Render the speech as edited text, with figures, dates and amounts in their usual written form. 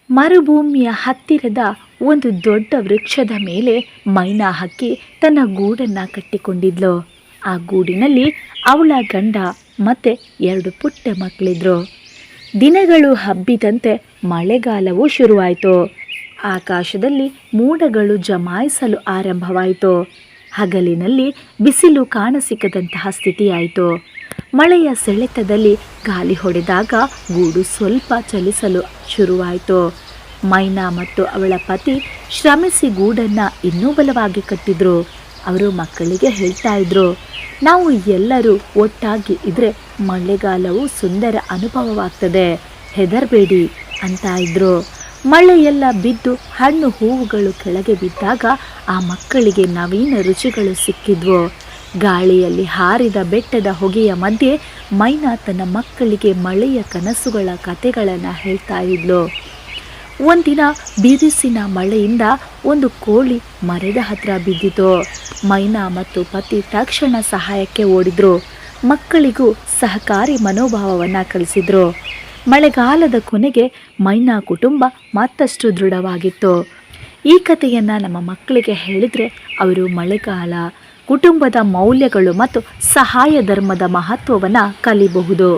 ಮರುಭೂಮಿಯ ಹತ್ತಿರದ ಒಂದು ದೊಡ್ಡ ವೃಕ್ಷದ ಮೇಲೆ ಮೈನಾ ಹಕ್ಕಿ ತನ್ನ ಗೂಡನ್ನು ಕಟ್ಟಿಕೊಂಡಿದ್ಲು. ಆ ಗೂಡಿನಲ್ಲಿ ಅವಳ ಗಂಡ ಮತ್ತೆ 2 ಪುಟ್ಟ ಮಕ್ಕಳಿದ್ರು. ದಿನಗಳು ಹಬ್ಬಿದಂತೆ ಮಳೆಗಾಲವೂ ಶುರುವಾಯಿತು. ಆಕಾಶದಲ್ಲಿ ಮೋಡಗಳು ಜಮಾಯಿಸಲು ಆರಂಭವಾಯಿತು. ಹಗಲಿನಲ್ಲಿ ಬಿಸಿಲು ಕಾಣಸಿಕ್ಕದಂತಹ ಸ್ಥಿತಿಯಾಯಿತು. ಮಳೆಯ ಸೆಳೆತದಲ್ಲಿ ಗಾಳಿ ಹೊಡೆದಾಗ ಗೂಡು ಸ್ವಲ್ಪ ಚಲಿಸಲು ಶುರುವಾಯಿತು. ಮೈನಾ ಮತ್ತು ಅವಳ ಪತಿ ಶ್ರಮಿಸಿ ಗೂಡನ್ನು ಇನ್ನೂ ಬಲವಾಗಿ ಕಟ್ಟಿದ್ರು. ಅವರು ಮಕ್ಕಳಿಗೆ ಹೇಳ್ತಾ ಇದ್ರು, ನಾವು ಎಲ್ಲರೂ ಒಟ್ಟಾಗಿ ಇದ್ರೆ ಮಳೆಗಾಲವು ಸುಂದರ ಅನುಭವವಾಗ್ತದೆ, ಹೆದರಬೇಡಿ ಅಂತ ಇದ್ರು. ಮಳೆಯೆಲ್ಲ ಬಿದ್ದು ಹಣ್ಣು ಹೂವುಗಳು ಕೆಳಗೆ ಬಿದ್ದಾಗ ಆ ಮಕ್ಕಳಿಗೆ ನವೀನ ರುಚಿಗಳು ಸಿಕ್ಕಿದ್ವು. ಗಾಳಿಯಲ್ಲಿ ಹಾರಿದ ಬೆಟ್ಟದ ಹೊಗೆಯ ಮಧ್ಯೆ ಮೈನಾ ತನ್ನ ಮಕ್ಕಳಿಗೆ ಮಳೆಯ ಕನಸುಗಳ ಕತೆಗಳನ್ನು ಹೇಳ್ತಾ ಇದ್ಲು. ಒಂದಿನ ಬಿರುಸಿನ ಮಳೆಯಿಂದ ಒಂದು ಕೋಳಿ ಮರದ ಹತ್ರ ಬಿದ್ದಿತು. ಮೈನಾ ಮತ್ತು ಪತಿ ತಕ್ಷಣ ಸಹಾಯಕ್ಕೆ ಓಡಿದ್ರು. ಮಕ್ಕಳಿಗೂ ಸಹಕಾರಿ ಮನೋಭಾವವನ್ನು ಕಲಿಸಿದ್ರು. ಮಳೆಗಾಲದ ಕೊನೆಗೆ ಮೈನಾ ಕುಟುಂಬ ಮತ್ತಷ್ಟು ದೃಢವಾಗಿತ್ತು. ಈ ಕಥೆಯನ್ನು ನಮ್ಮ ಮಕ್ಕಳಿಗೆ ಹೇಳಿದರೆ ಅವರು ಮಳೆಗಾಲ, ಕುಟುಂಬದ ಮೌಲ್ಯಗಳು ಮತ್ತು ಸಹಾಯ ಧರ್ಮದ ಮಹತ್ವವನ್ನು ಕಲಿಬಹುದು.